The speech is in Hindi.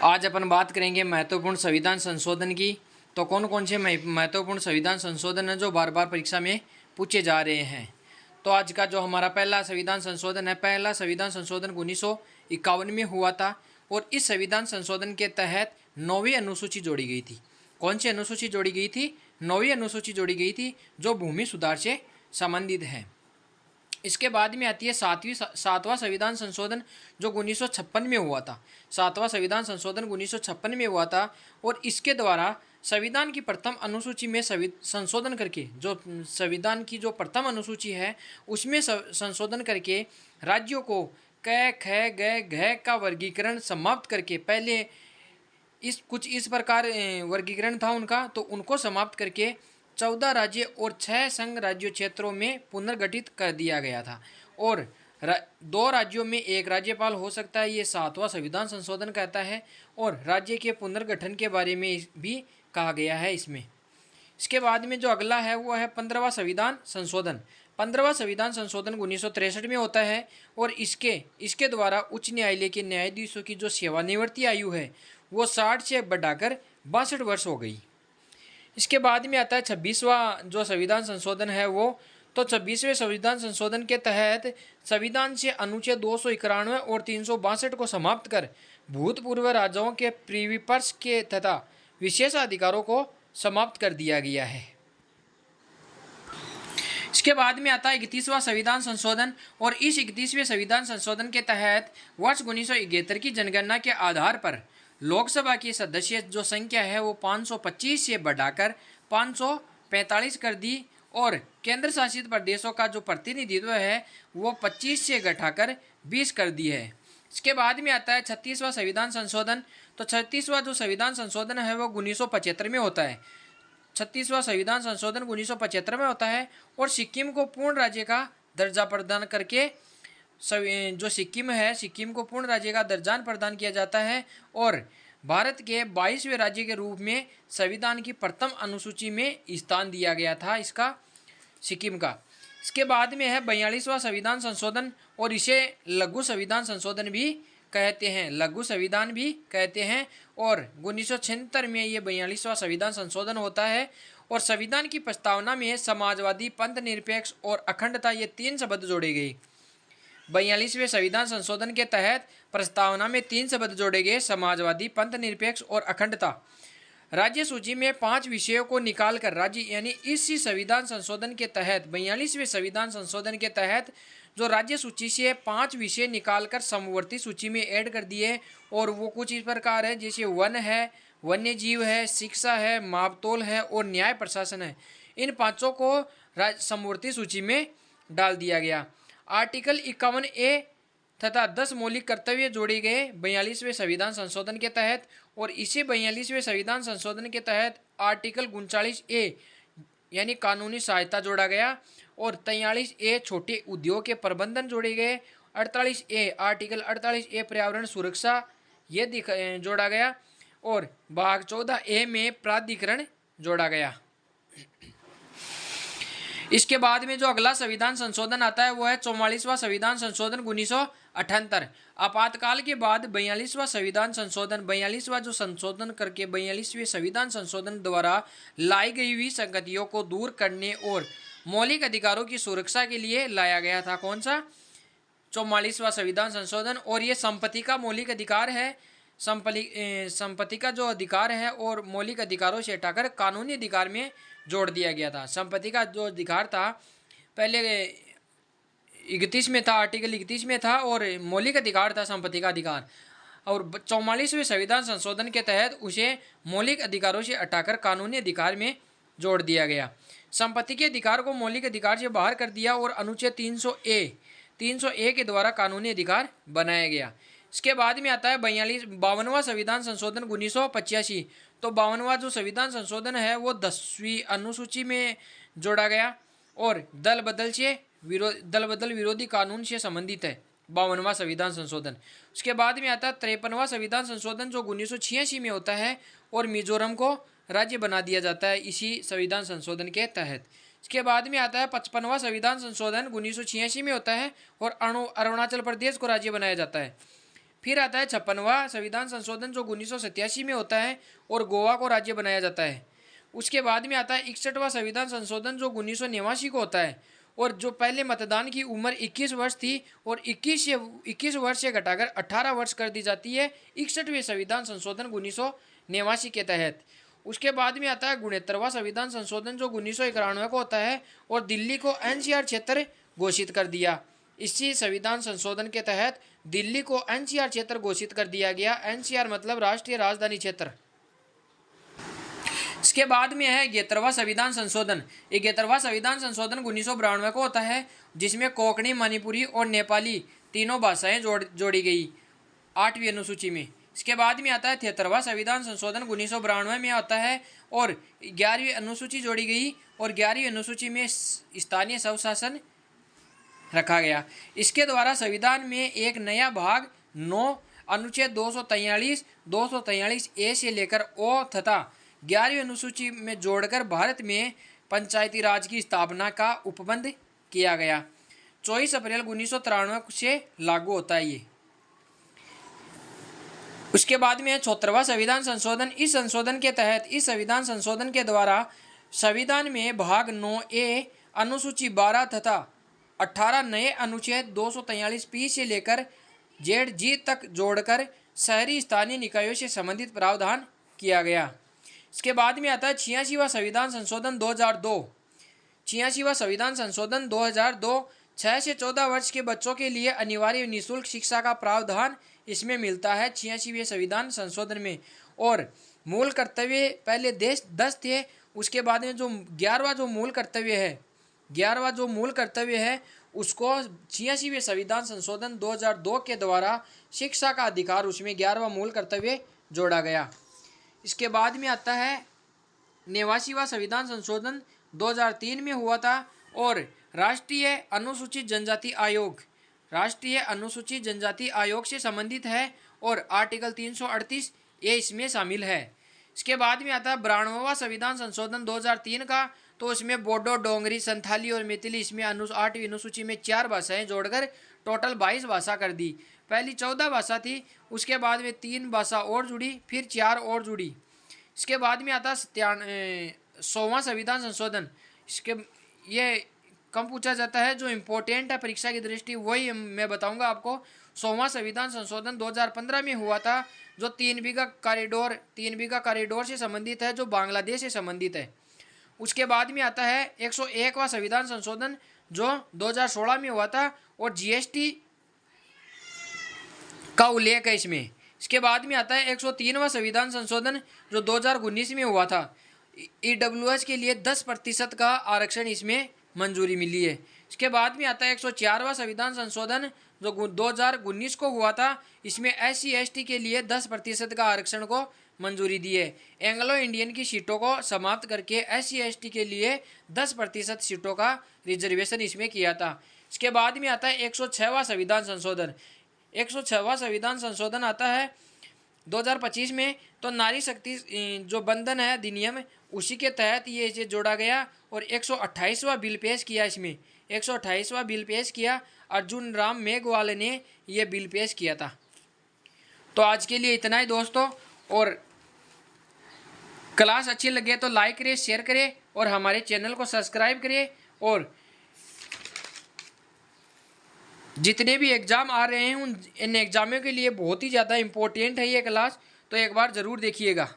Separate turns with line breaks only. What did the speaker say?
आज अपन बात करेंगे महत्वपूर्ण संविधान संशोधन की। तो कौन कौन से महत्वपूर्ण संविधान संशोधन है जो बार बार परीक्षा में पूछे जा रहे हैं। तो आज का जो हमारा पहला संविधान संशोधन है, पहला संविधान संशोधन 1951 में हुआ था और इस संविधान संशोधन के तहत 9वीं अनुसूची जोड़ी गई थी। कौन सी अनुसूची जोड़ी गई थी? 9वीं अनुसूची जोड़ी गई थी जो भूमि सुधार से संबंधित है। इसके बाद में आती है सातवां संविधान संशोधन जो 1956 में हुआ था। सातवां संविधान संशोधन 1956 में हुआ था और इसके द्वारा संविधान की प्रथम अनुसूची में संशोधन करके, जो संविधान की जो प्रथम अनुसूची है उसमें संशोधन करके राज्यों को क ख ग घ का वर्गीकरण समाप्त करके, पहले इस प्रकार वर्गीकरण था उनका, तो उनको समाप्त करके 14 राज्य और 6 संघ राज्य क्षेत्रों में पुनर्गठित कर दिया गया था और 2 राज्यों में एक राज्यपाल हो सकता है। ये सातवां संविधान संशोधन कहता है और राज्य के पुनर्गठन के बारे में भी कहा गया है इसमें। इसके बाद में जो अगला है वो है 15वां संविधान संशोधन। 15वां संविधान संशोधन 1963 में होता है और इसके द्वारा उच्च न्यायालय के न्यायाधीशों की जो सेवानिवृत्ति आयु है वो 60 से बढ़ाकर 62 वर्ष हो गई। इसके बाद में आता है 26वां जो संविधान संशोधन है वो। तो 26वें संविधान संशोधन के तहत संविधान से अनुच्छेद 291 और 362 को समाप्त कर भूतपूर्व राजाओं के प्रीविपर्स के तथा विशेषाधिकारों को समाप्त कर दिया गया है। इसके बाद में आता है 31वां संविधान संशोधन और इस 31वें संविधान संशोधन के तहत वर्ष 1971 की जनगणना के आधार पर लोकसभा की सदस्य जो संख्या है वो 525 से बढ़ाकर 545 कर दी और केंद्र शासित प्रदेशों का जो प्रतिनिधित्व है वो 25 से घटाकर 20 कर दी है। इसके बाद में आता है 36वां संविधान संशोधन। तो 36वां जो संविधान संशोधन है वो 1975 में होता है। 36वां संविधान संशोधन 1975 में होता है और सिक्किम को पूर्ण राज्य का दर्जा प्रदान करके जो सिक्किम को पूर्ण राज्य का दर्जा प्रदान किया जाता है और भारत के 22वें राज्य के रूप में संविधान की प्रथम अनुसूची में स्थान दिया गया था इसका, सिक्किम का। इसके बाद में है 42वां संविधान संशोधन और इसे लघु संविधान संशोधन भी कहते हैं, लघु संविधान भी कहते हैं। और 1976 में ये 42वां संविधान संशोधन होता है और संविधान की प्रस्तावना में समाजवादी, पंथ निरपेक्ष और अखंडता ये 3 शब्द जोड़े गए। 42वें संविधान संशोधन के तहत प्रस्तावना में 3 शब्द जोड़े गए, समाजवादी, पंथ निरपेक्ष और अखंडता। राज्य सूची में 5 विषयों को निकाल कर राज्य यानी इसी संविधान संशोधन के तहत 42वें संविधान संशोधन के तहत जो राज्य सूची से 5 विषय निकालकर समवर्ती सूची में ऐड कर दिए और वो कुछ इस प्रकार है, जैसे वन है, वन्य जीव है, शिक्षा है, मापतोल है और न्याय प्रशासन है। इन 5 को समवर्ती सूची में डाल दिया गया। आर्टिकल 51A तथा 10 मौलिक कर्तव्य जोड़े गए 42वें संविधान संशोधन के तहत और इसी 42वें संविधान संशोधन के तहत आर्टिकल 39A यानी कानूनी सहायता जोड़ा गया और 43A छोटे उद्योग के प्रबंधन जोड़े गए। 48A आर्टिकल 48A पर्यावरण सुरक्षा ये जोड़ा गया और भाग 14A में प्राधिकरण जोड़ा गया। इसके बाद में जो अगला संविधान संशोधन आता है वो है 44वां संविधान संशोधन 1978। आपातकाल के बाद 42वां संविधान संशोधन, 42वां जो संशोधन करके 42वें संविधान संशोधन द्वारा लाई गई हुई संगतियों को दूर करने और मौलिक अधिकारों की सुरक्षा के लिए लाया गया था। कौन सा? 44वां संविधान संशोधन। और ये संपत्ति का मौलिक अधिकार है, संपत्ति का जो अधिकार है और मौलिक अधिकारों से हटाकर कानूनी अधिकार में जोड़ दिया गया था। संपत्ति का जो अधिकार था पहले 31 में था, आर्टिकल 31 में था और मौलिक अधिकार था संपत्ति का अधिकार, और 44वें संविधान संशोधन के तहत उसे मौलिक अधिकारों से हटाकर कानूनी अधिकार में जोड़ दिया गया। संपत्ति के अधिकार को मौलिक अधिकार से बाहर कर दिया और अनुच्छेद 300A के द्वारा कानूनी अधिकार बनाया गया। इसके बाद में आता है 52वां संविधान संशोधन 1985। तो 52वां जो संविधान संशोधन है वो 10वीं अनुसूची में जोड़ा गया और दल बदल विरोधी कानून से संबंधित है 52वां संविधान संशोधन। उसके बाद में आता है 53वां संविधान संशोधन जो 1986 में होता है और मिजोरम को राज्य बना दिया जाता है इसी संविधान संशोधन के तहत। इसके बाद में आता है 55वां संविधान संशोधन 1986 में होता है और अरुणाचल प्रदेश को राज्य बनाया जाता है। फिर आता है 56वां संविधान संशोधन जो 1987 में होता है और गोवा को राज्य बनाया जाता है। उसके बाद में आता है 61वां संविधान संशोधन जो 1989 को होता है और जो पहले मतदान की उम्र 21 वर्ष थी और 21 वर्ष से घटाकर 18 वर्ष कर दी जाती है 61वें संविधान संशोधन 1989 के तहत। उसके बाद में आता है 69वां संविधान संशोधन जो 1991 को होता है और दिल्ली को एनसीआर क्षेत्र घोषित कर दिया। इसी संविधान संशोधन के तहत दिल्ली को एनसीआर क्षेत्र घोषित कर दिया गया। एनसीआर मतलब राष्ट्रीय राजधानी क्षेत्र। इसके बाद में है 71वां संविधान संशोधन। 71वां संविधान संशोधन 1992 को होता है जिसमें कोंकणी, मणिपुरी और नेपाली तीनों भाषाएं जोड़ी गई 8वीं अनुसूची में। इसके बाद में आता है 73वां संविधान संशोधन 1992 में आता है और 11वीं अनुसूची जोड़ी गई और 11वीं अनुसूची में स्थानीय स्वशासन रखा गया। इसके द्वारा संविधान में एक नया भाग 9 अनुच्छेद 243 ए से लेकर ओ तथा 11वीं अनुसूची में जोड़कर भारत में पंचायती राज की स्थापना का उपबंध किया गया। 24 अप्रैल 1993 से लागू होता है ये। उसके बाद में 74वां संविधान संशोधन। इस संशोधन के तहत इस संविधान संशोधन के द्वारा संविधान में भाग 9A अनुसूची 12 तथा 18 नए अनुच्छेद 243 पी से लेकर ZG तक जोड़कर शहरी स्थानीय निकायों से संबंधित प्रावधान किया गया। इसके बाद में आता है 86वां संविधान संशोधन 2002। 86वां संविधान संशोधन 2002 6 से 14 वर्ष के बच्चों के लिए अनिवार्य निःशुल्क शिक्षा का प्रावधान इसमें मिलता है 86वें संविधान संशोधन में। और मूल कर्तव्य पहले 10 थे। उसके बाद में जो 11वां जो मूल कर्तव्य है उसको 86वें संविधान संशोधन 2002 के द्वारा शिक्षा का अधिकार उसमें 11वां मूल कर्तव्य जोड़ा गया। इसके बाद में आता है 89वां संविधान संशोधन 2003 में हुआ था और राष्ट्रीय अनुसूचित जनजाति आयोग से संबंधित है और आर्टिकल 338 ये इसमें शामिल है। इसके बाद में आता है 92वां संविधान संशोधन 2003 का। तो इसमें बोडो, डोंगरी, संथाली और मैथिली इसमें 8वीं अनुसूची में 4 भाषाएं जोड़कर टोटल 22 भाषा कर दी। पहली 14 भाषा थी, उसके बाद में 3 भाषा और जुड़ी, फिर 4 और जुड़ी। इसके बाद में आता 100वां संविधान संशोधन। इसके ये कम पूछा जाता है, जो इम्पोर्टेंट है परीक्षा की दृष्टि वही मैं बताऊंगा आपको। 100वां संविधान संशोधन 2015 में हुआ था जो 3 बीघा कॉरिडोर से संबंधित है, जो बांग्लादेश से संबंधित है। उसके बाद में आता है 101वां संविधान संशोधन जो 2016 में हुआ था और जीएसटी का उल्लेख है इसमें। इसके बाद में आता है 103वां संविधान संशोधन जो 2019 में हुआ था। ईडब्ल्यूएस के लिए 10% का आरक्षण इसमें मंजूरी मिली है। इसके बाद में आता है 104वां संविधान संशोधन जो 2019 को हुआ था। इसमें SC/ST के लिए 10% का आरक्षण को मंजूरी दी है। एंग्लो इंडियन की सीटों को समाप्त करके SC/ST के लिए 10% सीटों का रिजर्वेशन इसमें किया था। इसके बाद में आता है 106वां संविधान संशोधन। 106वां संविधान संशोधन आता है 2025 में। तो नारी शक्ति जो बंधन है अधिनियम उसी के तहत ये इसे जोड़ा गया और 128वां बिल पेश किया। इसमें 128वां बिल पेश किया, अर्जुन राम मेघवाल ने ये बिल पेश किया था। तो आज के लिए इतना ही दोस्तों, और क्लास अच्छी लगे तो लाइक करें, शेयर करें और हमारे चैनल को सब्सक्राइब करें। और जितने भी एग्ज़ाम आ रहे हैं उन इन एग्ज़ामों के लिए बहुत ही ज़्यादा इम्पोर्टेंट है ये क्लास, तो एक बार ज़रूर देखिएगा।